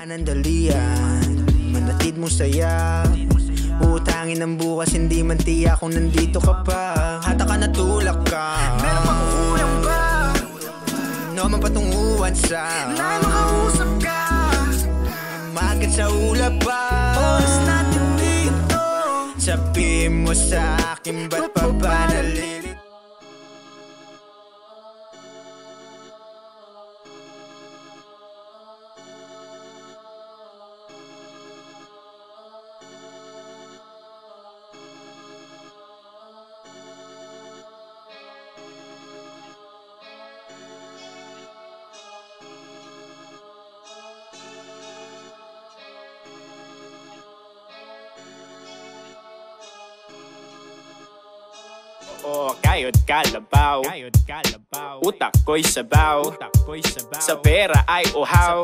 Panandalian, manatid mo saya. Utangin ng bukas, hindi man tiya kung nandito ka pa. Hata ka natulak ka. Meron pang kulang ba? No man patunguhan sa na makausap ka. Bakit sa ulap pa? Oras natin dito. Sabihin mo sa akin, ba't pa ba nalilito? Oh, kayod kalabaw, utak ko'y sabaw, sa pera ay uhaw,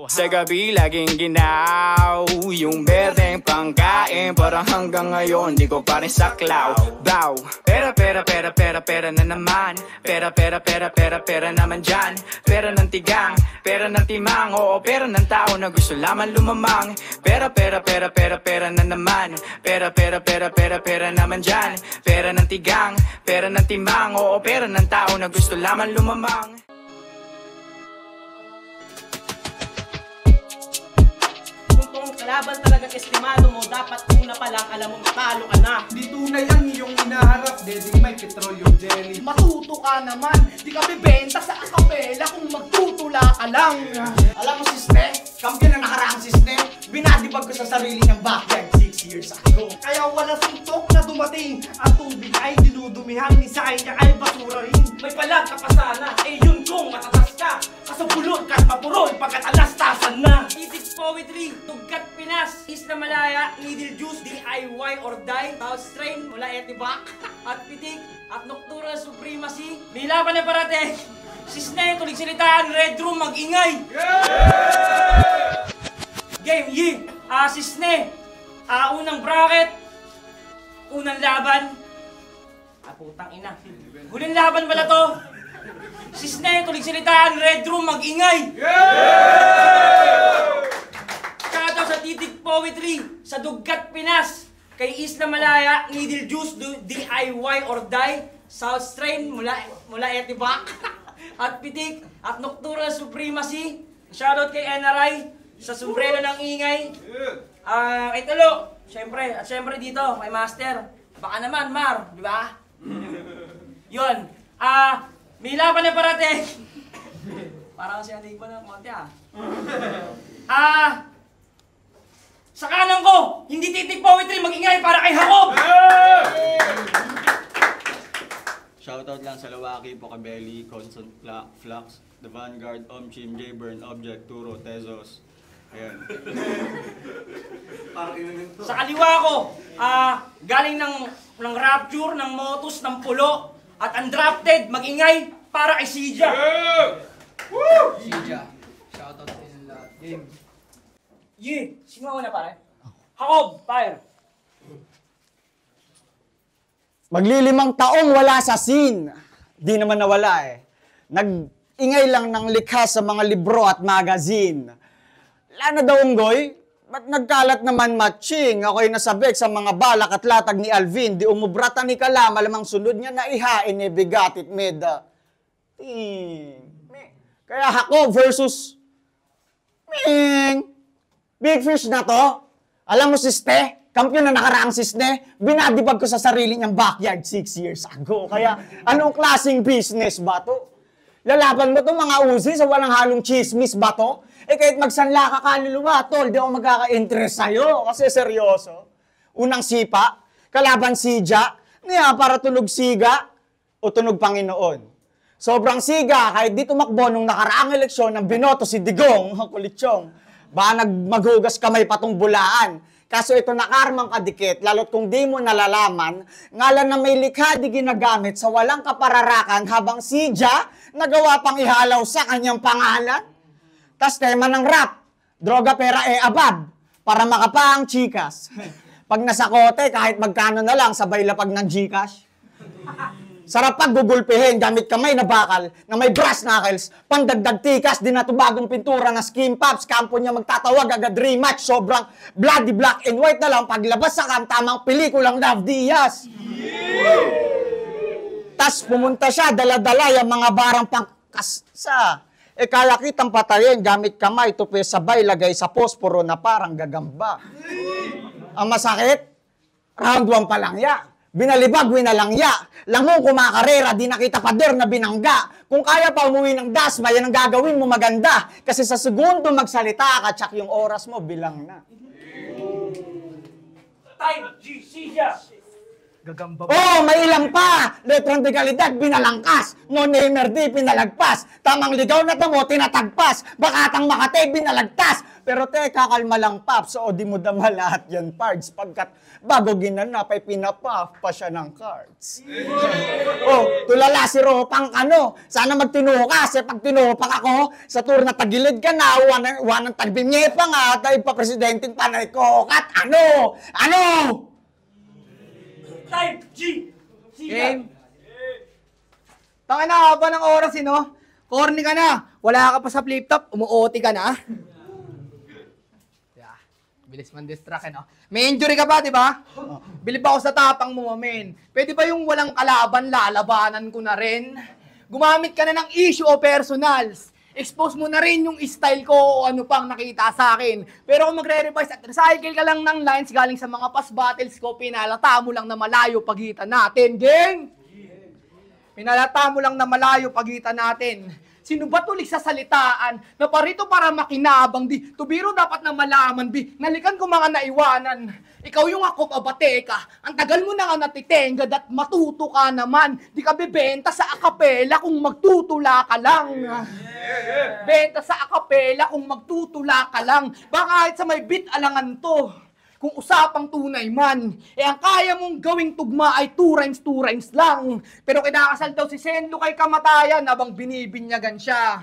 sa gabi laging ginaw. Yung berdeng pangkain, parang hanggang ngayon di ko pa rin saklaw. Bow, pera, pera, pera, pera, pera na naman. Pera, pera, pera, pera, pera naman dyan. Pera ng tigang, pera ng timang. Oo, pera ng tao na gusto lamang lumamang. Pera, pera, pera, pera, pera na naman. Pera, pera, pera, pera, pera naman dyan. Pera ng tigang, pera ng timang. Oo, pera ng tao na gusto lamang lumamang. Kalaban talagang estimado mo, dapat una pa lang alam mo matalo ka na. Di tunay ang iyong hinaharap, deding may petroleum jelly. Matuto ka naman, di ka bibenta sa akapela kung magtutula ka lang. Alam mo siste, kampiyon na nakaraang siste, binadibag ko sa sarili ng backyard 6 years ago. Kaya wala suntok na dumating, ang tubig ay dinudumihan, ni sa kanya ay basurahin. May palag ka pa sana, eh yun kung matatas ka, kasabulot ka't mapurol pagkat alastasan na. Itik poetry, tugkat Pinas, Isla Malaya, Needle Juice, DIY or Die, South Strain, mula Etibak, at Pitik, at Nocturnal Supremacy. May laban na parating, Sisne, tulig silitaan, Red Room, mag-ingay! Yeah! Game, yi! Sisne, unang bracket, unang laban, putang ina, huling laban pala to. Sisne, tulig silitaan, Red Room, mag-ingay! Yeah! Kata sa Titik Poetry, sa Dugkat Pinas, kay Isla Malaya, Needle Juice, DIY or Die, South Strain, mula Etibak, at Pitik, at Nocturnal Supremacy. Shoutout kay NRI, sa Sombrero ng Ingay. Kay Tulo, syempre, at syempre dito, kay Master. Baka naman, Mar, di ba? Yun, may laban na parating. Parang kasi hindi ko ng konti sa kanan ko, hindi Titik Poetry, mag-ingay para kay Jacob! Shoutout lang sa Lawaki, Pocabelli, Constant Flux, The Vanguard, Omchim, Jayburn, Object, Turo, Tezos. Ayan. Sa kaliwa ko, galing ng Rapture, ng Motus, ng Pulo, at Undrafted, mag-ingay para kay Sija. Sija, shoutout din lahat. Game. Yi, sino na pare? Jacob, fire. Maglilimang taong wala sa scene. Di naman nawala eh. Nag-ingay lang ng likha sa mga libro at magazine. Lana daw unggoy, ba't nagkalat naman matching? Ako'y nasabik sa mga balak at latag ni Alvin. Di umubrata ni Kala, malamang sunod niya na ihain eh bigatit meda. Kaya Jacob versus Ming. Big fish na to. Alam mo siste, kampiyon na nakaraang siste, binadibag ko sa sarili niyang backyard 6 years ago. Kaya anong klaseng business ba to? Lalaban mo to mga uzi sa walang halong chismis ba to? Eh kahit magsanla ka kaluluwa, tol, di ako magkaka-interest sa'yo kasi seryoso. Unang sipa, kalaban Sija, niya para tunog siga o tunog Panginoon. Sobrang siga kahit di tumakbo nung nakaraang eleksyon ng binoto si Digong, kulitsyong. Ba maghugas kamay patong bulaan. Kaso ito nakarmang kadikit, lalo't kung di mo nalalaman, ngalan na may likha di ginagamit sa walang kapararakan habang Sija nagawa pang ihalaw sa kanyang pangalan. Tas tema ng rap, droga pera abab, para makapaang chikas. Pag nasa kote, kahit magkano na lang, sabay lapag ng Gcash. Sarap pag gugulpihin gamit kamay na bakal na may brass knuckles, pandagdag tikas, din na bagong pintura na skin pops, kampo niya magtatawag agad rematch, sobrang bloody black and white na lang paglabas sa tamang pelikulang Love Diaz. Tas pumunta siya, dala-dala yung mga barang pangkasa. Kaya kitang patayin gamit kamay, tupi sabay, lagay sa posporo na parang gagamba. Ang masakit, round 1 pa lang ya. Binalibag, winalangya. Langong kumakarera, di nakita pader na binangga. Kung kaya pa umuwi ng dasma, yan ang gagawin mo maganda. Kasi sa segundo magsalita ka, tsak yung oras mo bilang na. Time, GC siya. Gagamba Oh, may ilang pa! Letrang degalidad, binalangkas. No-namer di, pinalagpas. Tamang ligaw na tamo, tinatagpas. Bakatang Makate, binalagtas. Pero teka, kalma lang, Paps. O, di mo dama lahat yan, pards. Pagkat bago ginanapay, pinapaf pa siya ng cards. Oh, tulala si Ropang ano. Sana magtinuho ka, kasi pag tinuhopak ako, sa tour na tagilid ka na, wanang tagbimye pa nga, tayo pa presidenting panay ko. Kat, ano? Ano? Time, G. Game. Tangin na, haba ng oras no? Corny ka na. Wala ka pa sa flip top, umuoti ka na. Yeah. Bilis man distract no? May injury ka ba, di ba? Bilib ako sa tapang mo, men. Pwede ba yung walang kalaban, lalabanan ko na rin? Gumamit ka na ng issue o personals. Expose mo na rin yung style ko o ano pang nakita sa akin. Pero kung magre-revise at recycle ka lang ng lines galing sa mga past battles ko, pinalata mo lang na malayo pagitan natin, gang! Pinalata mo lang na malayo pagitan natin. Sino ba tulig sa salitaan na parito para makinabang di? Tubiro dapat na malaman bi. Nalikan ko mga naiwanan. Ikaw yung ako pabate ka. Ang tagal mo na nga natitengad at matuto ka naman. Di ka bebenta sa akapela kung magtutula ka lang. Benta sa akapela kung magtutula ka lang. Baka kahit sa may beat alangan to. Kung usapang tunay man, ang kaya mong gawing tugma ay 2 rhymes lang. Pero kinakasal daw si Senlo kay kamatayan habang binibinyagan siya.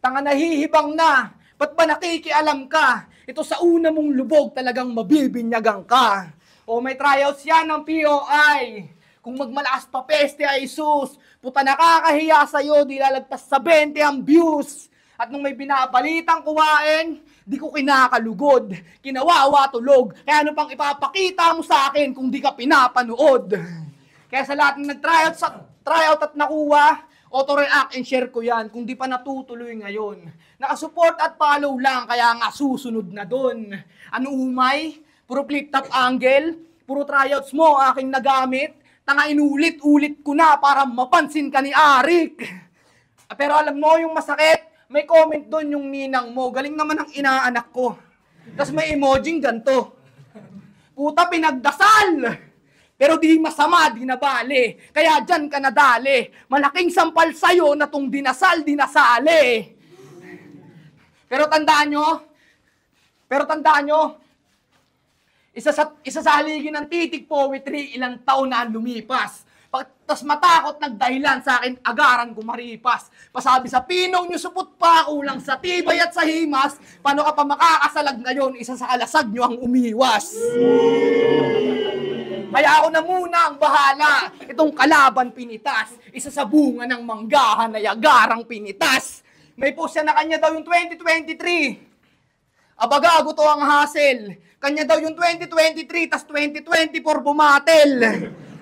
Tanga nahihibang na, ba't ba nakikialam ka? Ito sa una mong lubog talagang mabibinyagan ka. O may tryouts yan ng POI. Kung magmalakas pa peste ay sus, puta nakakahiya sa'yo, di lalagpas sa 20 ang views. At nung may binabalitang kuwain, di ko kinakalugod, kinawawa tulog. Kaya ano pang ipapakita mo sa akin kung di ka pinapanood? Kaya sa lahat ng nag-tryout at nakuha, auto-react and share ko yan kung di pa natutuloy ngayon. Nakasupport at follow lang, kaya nga susunod na dun. Ano umay? Puro flip top angle? Puro tryouts mo aking nagamit? Tanga inulit-ulit ko na para mapansin ka ni Arik. Pero alam mo yung masakit? May comment doon yung ninang mo. Galing naman ang inaanak ko. Tapos may emojing ganito. Puta, pinagdasal! Pero di masama, di nabali. Kaya dyan ka nadali. Malaking sampal sa'yo na tong dinasal-dinasali. Pero tandaan nyo, isa sa haligi ng titig poetry, ilang taon na lumipas. Tas matakot nagdahilan sa akin, agaran ko maripas. Pasabi sa pinong nyo supot pa, kulang sa tibay at sa himas. Paano ka pa makakasalag ngayon, isa sa alasag nyo ang umiwas. Kaya ako na muna ang bahala, itong kalaban pinitas. Isa sa bunga ng manggahan ay agarang pinitas. May post na kanya daw yung 2023. Abagago to ang hassle. Kanya daw yung 2023, tas 2024 bumatel.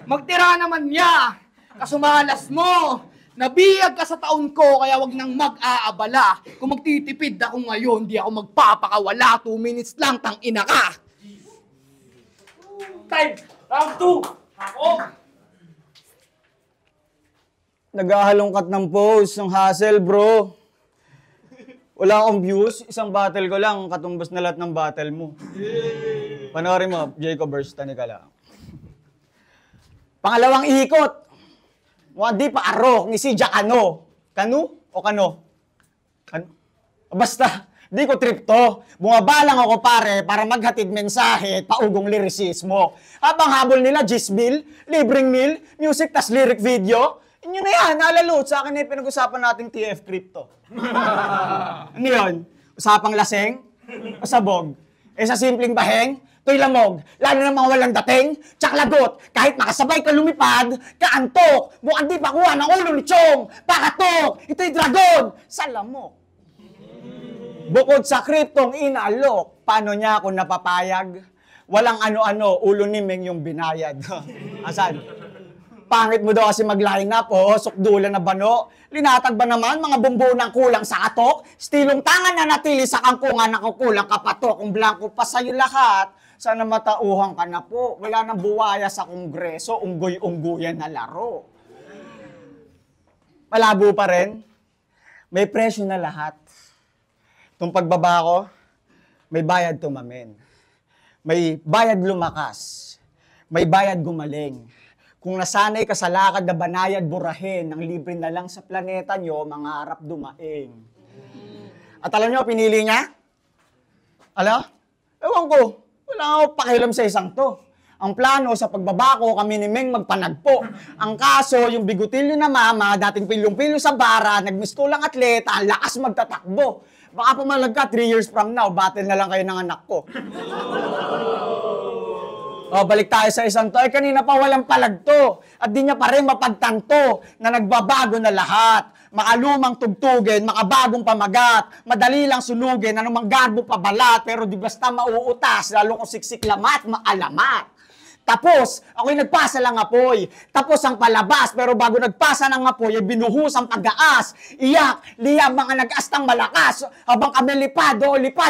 Magtira naman niya, kasumalas mo. Nabiyag ka sa taon ko, kaya wag nang mag-aabala. Kung magtitipid ako ngayon, di ako magpapakawala. 2 minutes lang, tang ina ka. Time, round 2. Ako. Naghahalongkat ng post, ng hassle, bro. Wala akong views, isang battle ko lang, katumbas na lahat ng battle mo. Panoorin mo, Jacob versus Tanikala. Pangalawang ikot. Di pa arok ni si Jacano. Kanu o kano? Kano? Basta, di ko trip to. Bumabalang ako pare para maghatid mensahe at paugong lyricismo. Habang habol nila, Gisbil, libreng meal, music tas lyric video. Inyo na yan, naalalo. Sa akin na yung pinag-usapan nating TF Crypto. Ano yun? Usapang laseng? O sabog? Sa simpleng baheng? To'y lamog, lalo na mga walang dating, tsak lagot, kahit makasabay ka lumipad, kaantok, mukhang di pakuha ng ulo ni Chong, pakatok, ito'y dragon, sa lamok. Bukod sa kriptong inaalok, paano niya ako napapayag? Walang ano-ano, ulo ni Meng yung binayad. Asan? Pangit mo daw kasi mag-line up, sukdulan na bano. Linatag ba naman mga bumbu ng kulang sa katok? Stilong tangan na natili sa kangkungan na kukulang kapatok. Kung blanco pa sa'yo lahat, sana matauhan ka na po. Wala nang buwaya sa kongreso, unggoy-ungguyan na laro. Malabo pa rin. May presyo na lahat. Itong pagbaba ko, may bayad tumamin. May bayad lumakas. May bayad gumaling. Kung nasanay ka sa lakad na banayad burahin, ang libre na lang sa planeta nyo, mangarap dumaing. At alam nyo, pinili niya? Ala? Ewan ko. Wala akong pakialam sa isang to. Ang plano sa pagbaba ko, kami ni Meng magpanagpo. Ang kaso, yung bigutilyo na mama, dating pilyong-pilyo sa bara, nagmistulang atleta, ang lakas magtatakbo. Baka pumalag ka, 3 years from now, battle na lang kayo ng anak ko. Balik tayo sa isang to. Kanina pa walang palagto. At di niya pa rin mapagtanto na nagbabago na lahat. Makalumang tugtugin, makabagong pamagat, madali lang sunugin, anumang garbo pabalat, pero di basta mauutas, lalo kung siksik lamat, maalamat. Tapos, ako'y nagpasa lang apoy. Tapos ang palabas, pero bago nagpasa ng apoy, ay binuhus ang pag-aas. Iyak, liyab mga nag-astang malakas. Habang kami lipad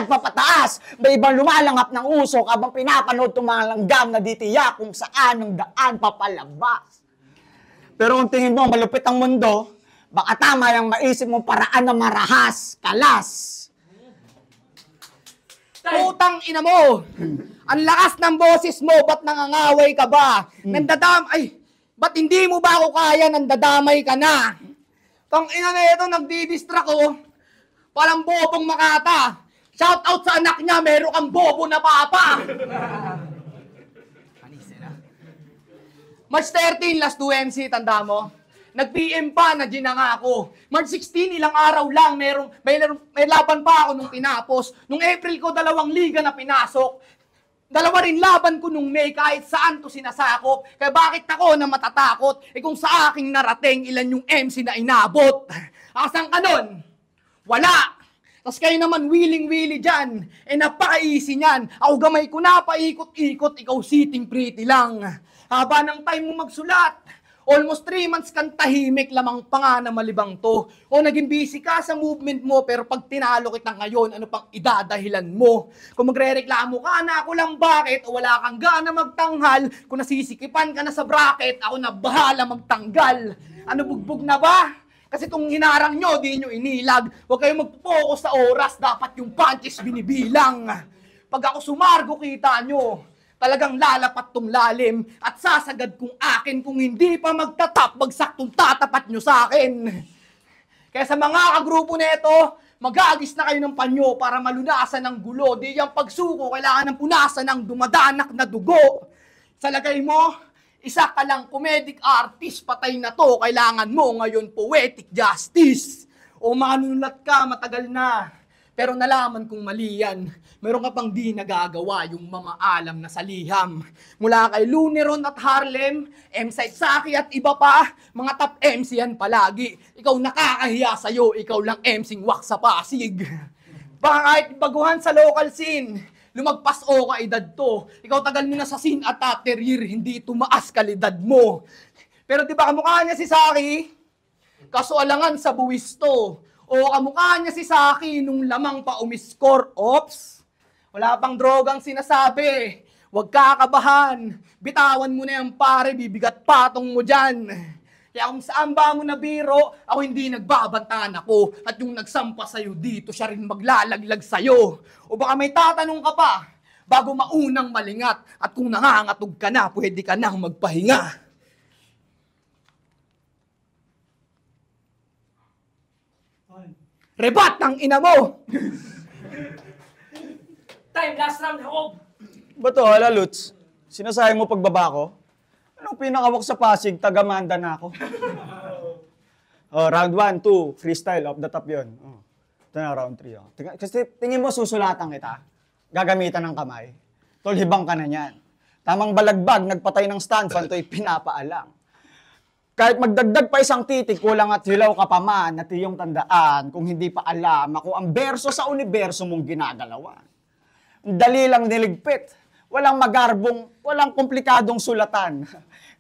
papataas. May ibang lumalangap ng usok, habang pinapanood tumalanggam na ditiyak kung saan ang daan papalabas. Pero kung tingin mo, malupit ang mundo, baka tama yung maisip mong paraan na marahas, kalas. Putang ina mo! Ang lakas ng boses mo, ba't nangangaway ka ba? Ba't hindi mo ba ako kaya, nandadamay ka na? Tang ina na ito, nagdidistract ko. Parang bobong Makata. Shout out sa anak niya, meron kang bobo na papa. March 13, last 2 MC, tanda mo? Nag-PM pa na ginangako. March 16, ilang araw lang, may laban pa ako nung tinapos. Nung April ko, 2 liga na pinasok. 2 rin laban ko nung May, kahit saan to sinasakop. Kaya bakit ako na matatakot? Kung sa aking narating, ilan yung MC na inabot? Asan ka nun? Wala! Tapos kayo naman willing-willy dyan. Napaka-easy niyan. Ako gamay ko na, paikot-ikot, ikaw sitting pretty lang. Haba ng time mo magsulat. Almost 3 months kang tahimik, lamang pa nga na malibang to. Naging busy ka sa movement mo, pero pag tinalo kita ngayon, ano pang idadahilan mo? Kung magre-reklamo ka na ako lang bakit, o wala kang gana magtanghal, kung nasisikipan ka na sa bracket, ako na bahala magtanggal. Ano, bugbog na ba? Kasi itong hinarang nyo, di nyo inilag. Huwag kayong mag-focus sa oras, dapat yung punches binibilang. Pag ako sumargo, kita nyo. Talagang lalapat tong lalim at sasagad kung akin kung hindi pa magtatap, bagsak tong tatapat nyo sa akin. Kaya sa mga kagrupo nito, mag-aagis na kayo ng panyo para malunasan ng gulo. Di yung pagsuko, kailangan ng punasan ng dumadanak na dugo. Sa lagay mo, isa ka lang comedic artist, patay na to, kailangan mo ngayon poetic justice. O manunulat ka, matagal na. Pero nalaman kong mali yan. Meron ka pang di nagagawa yung mamaalam na saliham. Mula kay Luneron at Harlem, M-Site Saki at iba pa, mga top MC yan palagi. Ikaw nakakahiya sa'yo, ikaw lang MC'ng wak sa Pasig. Baka kahit baguhan sa local scene, lumagpas o ka edad to. Ikaw tagal mo na sa scene at terrier, hindi tumaas kalidad mo. Pero di ba kamukha niya si Saki? Kaso alangan sa buwis to. O kamukha niya si Saki nung lamang pa umiskor. Ops! Wala pang drogang sinasabi. Huwag kakabahan. Bitawan mo na yan pare, bibigat patong mo dyan. Kaya kung saan ba mo nabiro, ako hindi nagbabantaan ako. At yung nagsampa sa'yo dito, siya rin maglalaglag sa'yo. O baka may tatanong ka pa, bago maunang malingat. At kung nangangatog ka na, pwede ka nang magpahinga. Rebat ng ina mo! Time, last round, Jacob! Ba't hala, Lutz? Sinasayang mo pagbaba ko? Anong pinakawak sa Pasig, taga-manda na ako? Round 1, 2, freestyle, off the top yun. Ito na, round 3. Kasi tingin mo susulatan kita, gagamitan ng kamay. Tulhibang ka na niyan. Tamang balagbag, nagpatay ng stand, fantoy pinapaalang. Kahit magdagdag pa isang titik, kulang at hilaw ka pa man, at iyong tandaan, kung hindi pa alam, ako ang berso sa universo mong ginagalawan. Dali lang niligpit, walang magarbong, walang komplikadong sulatan.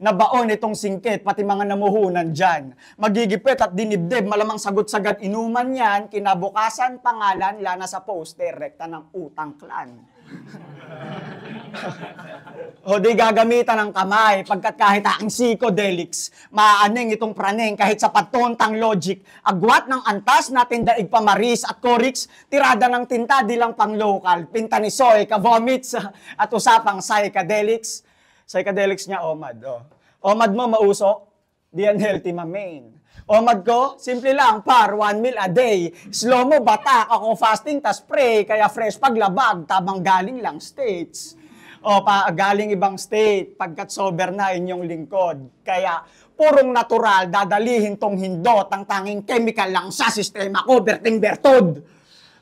Nabaon itong singkit, pati mga namuhunan dyan. Magigipit at dinibdib, malamang sagot-sagad inuman yan, kinabukasan pangalan, lana sa poster, rekta ng utang clan. O di gagamitan ng kamay, pagkat kahit aking psychedelics, maaaning itong praneng kahit sa patontang logic, agwat ng antas natin daig pamaris at korix, tirada ng tinta di lang pang local, pinta ni Soy, ka-vomits, at usapang psychedelics. Psychedelics niya, OMAD. Oh. OMAD mo, mausok? Di unhealthy, ma-main. OMAD ko, simple lang, 1 meal a day. Slow mo, batak, ako fasting, tas pray, kaya fresh paglabag, tabang galing lang states. O galing ibang state, pagkat sober na inyong lingkod. Kaya purong natural, dadalihin tong hindot, ang tanging chemical lang sa sistema ko, berting-bertod.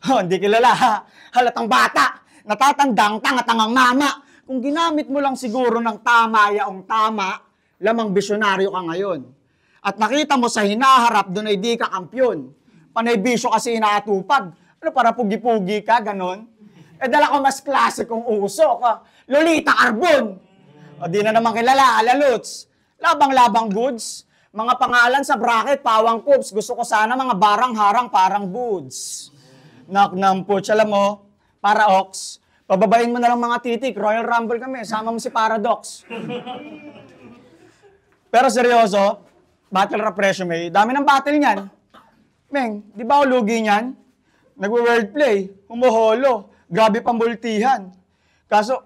Hindi kilala ha, halatang bata, natatandang tangatangang mama. Kung ginamit mo lang siguro ng tama, yaong tama, lamang bisyonaryo ka ngayon. At nakita mo sa hinaharap, doon ay di ka kampyon. Panay bisyo kasi inaatupag. Ano, para pugi-pugi ka, ganon? Eh, dala ko mas klasikong usok. Lolita Carbon. O, di na naman kilala, Alaluts. Labang-labang goods. Mga pangalan sa bracket, pawang coops. Gusto ko sana mga barang-harang parang boods. Knock-namputch, alam mo, para ox. Pababain mo na lang mga titik, Royal Rumble kami, sama mo si Paradox. Pero seryoso, battle rap resume, dami ng battle niyan. Meng, di ba ako lugi niyan? Nagwe-wordplay, humuholo, grabe pambultihan. Kaso,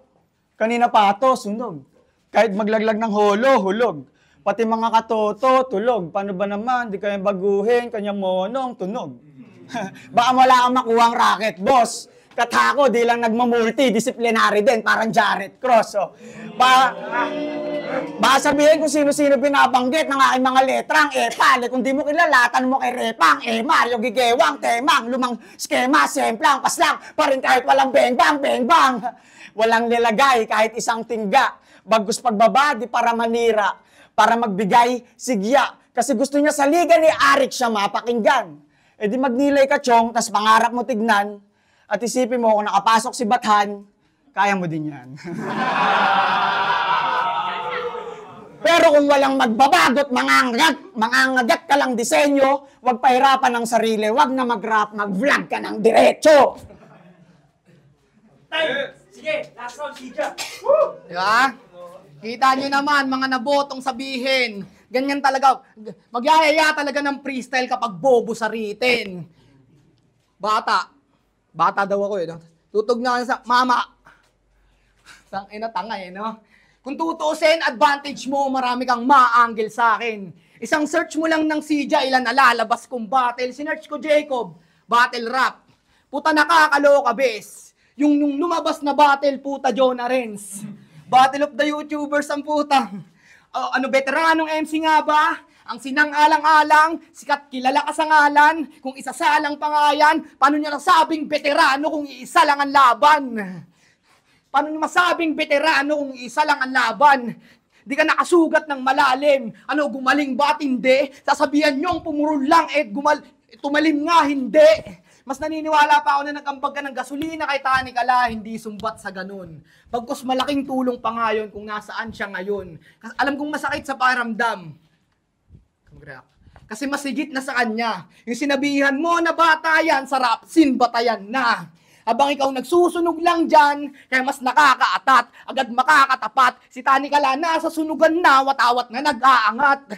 kanina pa ito, sunog. Kahit maglaglag ng holo, hulog. Pati mga katoto, tulog. Paano ba naman, di kayang baguhin, kanyang monong, tunog. Baka wala kang makuhang racket, boss. Katako, di lang nagmamulti-disciplinary din, parang Jared Cross. Oh. Baka sabihin kung sino-sino binabanggit ng aking mga letrang, pale, kung di mo kilalatan mo kay Repang, Mario Gigewang, Temang, lumang skema, semplang, paslang, pa rin kahit walang beng-bang, beng-bang. Walang nilagay kahit isang tingga, bagus pagbaba, di para manira, para magbigay sigya, kasi gusto niya sa liga ni Arik siya mapakinggan. E di magnilay ka, Chong, tas pangarap mo tignan, at isipin mo, kung nakapasok si Bathan, kaya mo din yan. Pero kung walang magbabagot, mangangagat ka lang disenyo, huwag pahirapan ng sarili, huwag na mag-rap, mag-vlog ka ng diretso. Sige, last round, Sija. Diba? Kita nyo naman, mga nabotong sabihin. Ganyan talaga. Magyayaya talaga ng freestyle kapag bobo sa written. Bata daw ako no? Tutog na sa mama. Tanga no? Kung tutuusin, advantage mo, marami kang ma-angle sa akin. Isang search mo lang ng Sija, ilan nalalabas kong battle. Sinearch ko Jacob, battle rap. Puta nakakaloka, bes. Yung lumabas na battle, puta Jonah Renz. Battle of the YouTubers ang puta. Veteranong MC nga ba? Ang sinang-alang-alang, sikat kilala ka sa ngalan, kung isasalang pa nga yan, paano niya nasabing veterano kung iisa lang ang laban? Paano niya masabing veterano kung iisa lang ang laban? Di ka nakasugat ng malalim, gumaling ba at hindi? Sasabihan niyong pumurol lang, tumalim nga, hindi. Mas naniniwala pa ako na nagambag ka ng gasolina kay Tani Kala, hindi sumbat sa ganun. Bagkus malaking tulong pa nga yun kung nasaan siya ngayon. Kasi alam kong masakit sa paramdam. Kasi masigit na sa kanya. Yung sinabihan mo na bata yan, sarap, batayan na. Habang ikaw nagsusunog lang dyan, kaya mas nakakaatat, agad makakatapat. Si Tani Kala nasa sunugan na, watawat na nag-aangat.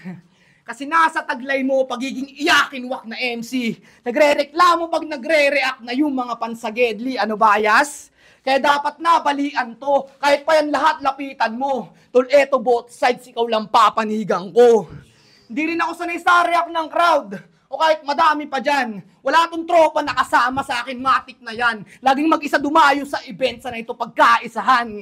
Kasi nasa taglay mo, pagiging iyakinwak na MC. Nagre-reklamo pag nagre-react na yung mga pansagedli. Bias? Kaya dapat nabalian to. Kahit pa yan lahat lapitan mo. Tol, eto both sides, ikaw lang papanigang ko. Hindi rin ako sanay sa react ng crowd. O kahit madami pa dyan. Wala tong tropa na kasama sa akin, matik na yan. Laging mag-isa dumayo sa events na ito pagkaisahan.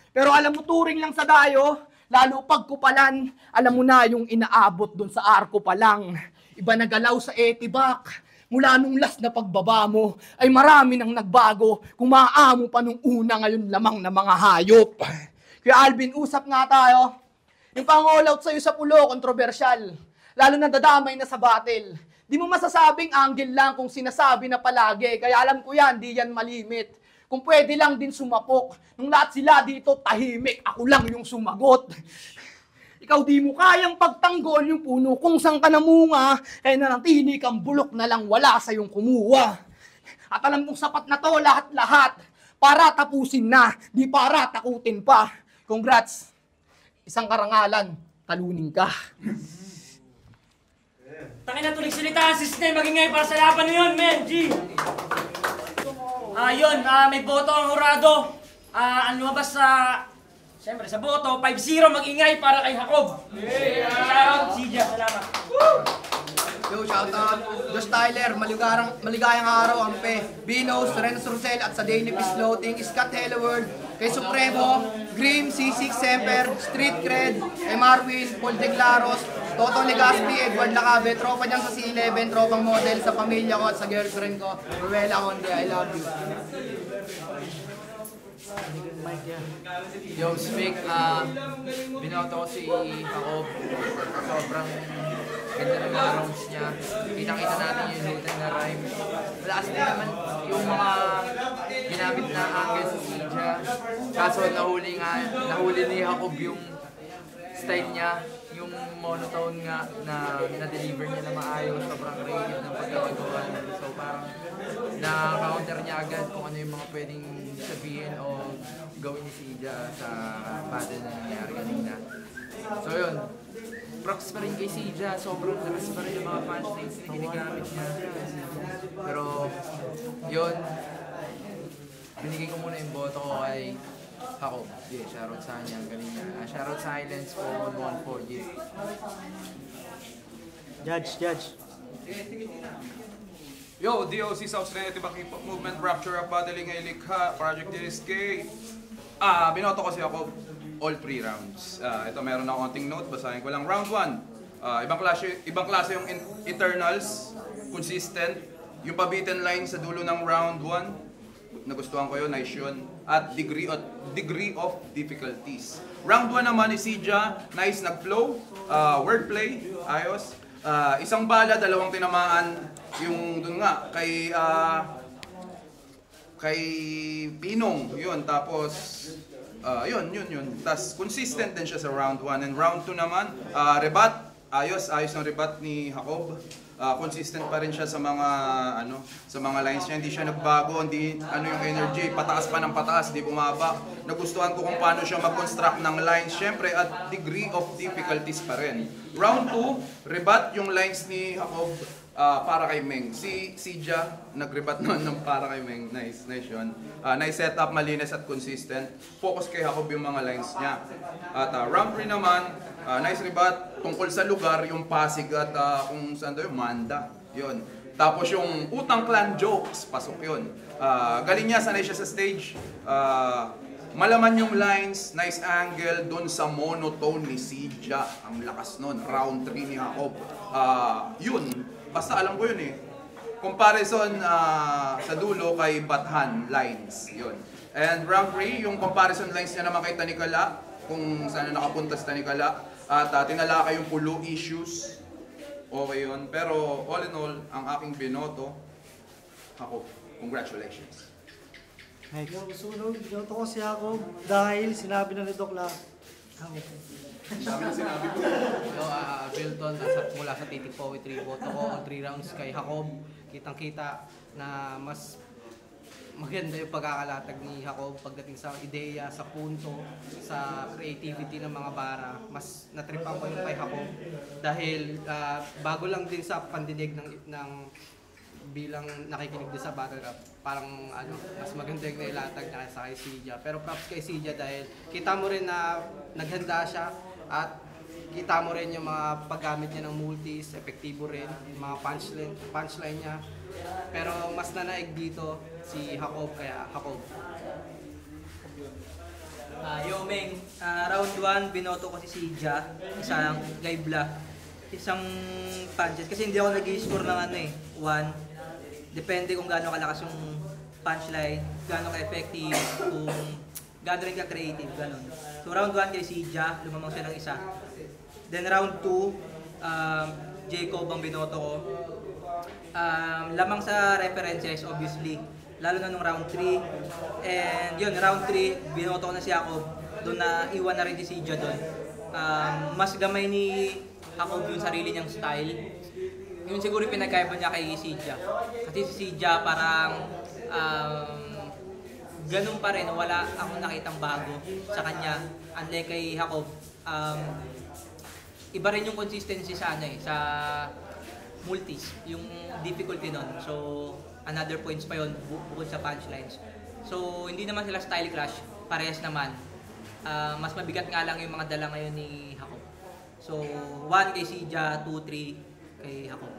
Pero alam mo, turing lang sa dayo. Lalo pagkupalan, alam mo na yung inaabot dun sa arko pa lang. Iba nagalaw sa etibak. Mula nung last na pagbaba mo, ay marami nang nagbago. Kung maaamo pa nung una, ngayon lamang na mga hayop. Kaya Alvin, usap nga tayo. Yung pang-all out sa'yo sa pulo, kontrobersyal. Lalo na dadamay na sa battle. Di mo masasabing angle lang kung sinasabi na palagi. Kaya alam ko yan, di yan malimit. Kung pwede lang din sumapok. Nung lahat sila dito tahimik, ako lang yung sumagot. Ikaw di mo kayang pagtanggol yung puno kung saan ka namunga, kaya nanatili kang bulok na lang wala sa yung kumuha. At alam kong sapat na to lahat-lahat para tapusin na, di para takutin pa. Congrats! Isang karangalan, talunin ka. Tangin na tuloy salita ang sistem, magingay para sa laban na yun, men, G! Yun, may boto ang hurado. Ang lumabas sa... Siyempre, sa boto, 5-0 mag-ingay para kay Jacob. Shoutout, Sija, salamat. Yo, shoutout. Josh Tyler, maligayang araw, Ampe. Binos, Renz Rosel at sa Daily Peace Floating, Scott Helleworld, kay Supremo, Grim, C6 Semper, Street Cred, kay Marwin, Paul De Claros, Toto Legaspi, Edward Lacabe, tropa niyang sa C11, tropang model sa pamilya ko at sa girlfriend ko, Ruela Conde, I love you. Yo, Smig, binoto ko si Jacob. Sobrang ganda ng mga rounds niya. Kita-kita natin yung lutan na rhyme. Malakas din naman yung mga ginamit na angle sa Sija. Kaso nahuli ni Jacob yung style niya, yung monotone nga na na-deliver niya na maayos. Sobrang creative ng pagkakagawa. So parang na-counter niya agad kung ano yung mga pwedeng sabihin o gawin ni Sija sa battle na nangyari kanina. So yun, props pa rin kay Sija, sobrang lakas pa rin yung mga punchlines na ginagamit niya. Pero yun, binigay ko muna yung boto ko kay Jacob. Yeah, shoutout sa kanya, galing niya. Shoutout Silence for 114. Judge. Yo, DOC South Trinity Hip-Hop Movement, Rapture of Battling Elikha, Project DSK. Binoto ko si Jacob all 3 rounds. Ito meron na konting note, basahin ko lang. Round 1, ibang klase yung Eternals, consistent. Yung pabitin line sa dulo ng round 1, nagustuhan ko yun, nice yun. At degree of difficulties. Round 1 naman ni Sija, nice nag-flow, wordplay, ayos. Isang bala, dalawang tinamaan. Yung dun nga, kay Pinong, yun. Tapos, yun. Tapos, consistent din siya sa round 1. And round 2 naman, rebat, ayos ng rebat ni Jacob. Consistent pa rin siya sa mga lines niya. Hindi siya nagbago, yung energy, pataas pa ng pataas, di bumaba. Nagustuhan ko kung paano siya mag-construct ng lines, syempre, at degree of difficulties pa rin. Round 2, rebat yung lines ni Jacob para kay Meng. Si Sija, nag-rebat naman ng para kay Meng. Nice yun. Nice setup, malinis at consistent. Focus kay Jacob yung mga lines niya. At round 3 naman, nice rebat tungkol sa lugar, yung Pasig at kung saan doon, Manda. Yun. Tapos yung Utang Clan jokes, pasok yun. Galing niya, sanay siya sa stage. Malaman yung lines, nice angle doon sa monotone ni Sija. Ang lakas nun, round 3 ni Jacob. Yun, basta alam ko yun eh. Comparison sa dulo kay Bathan lines, yun. And round 3, yung comparison lines niya naman kay Tanikala, kung saan nakapunta si Tanikala. At tinalakay yung pulo issues. Okay yun. Pero all in all, ang aking binoto, Jacob, congratulations. Yung sunog, binoto ko si Jacob dahil sinabi na ni Doc na Dami na sinabi ko. So, Bilton, mula sa Titik Poetry, boto ko 3 rounds kay Jacob. Kitang-kita na mas maganda yung pagkakalatag ni Jacob pagdating sa ideya, sa punto, sa creativity ng mga bara. Mas natripan ko yung kay Jacob dahil bago lang din sa pandinig ng bilang nakikinig din sa battle rap, parang mas maganda yung nailatag na sa kay Sija. Pero props kay Sija dahil kita mo rin na naghanda siya at kita mo rin yung mga paggamit niya ng multis, epektibo rin, yung mga punchline niya. Pero mas nanaig dito si Jacob, kaya Jacob. Yo Meng, round 1 binoto ko si Sija, isang live la, isang punches kasi hindi ako nag-score ng 1. Depende kung gaano kalakas yung punchline, gaano ka-effective, kung gaano rin ka-creative, ganun. So round 1 kay Sija, lumamang siya ng isa. Then round 2, Jacob ang binoto ko. Lamang sa references, obviously, lalo na nung round 3. And yun, round 3, binoto ko na si Jacob. Doon na iwan na rin si Sija doon. Mas gamay ni Jacob yung sarili niyang style. Yun siguro yung pinagkaiba niya kay Sija. Kasi si Sija parang ganun pa rin, wala akong nakitang bago sa kanya. Unlike kay Jacob, iba rin yung consistency sa sa multis, yung difficulty nun. So, another points pa yun bukod sa punchlines. So, hindi naman sila style clash, parehas naman. Mas mabigat nga lang yung mga dala ngayon ni Jacob. So, 1 kay Sija, 2, 3 kay Jacob.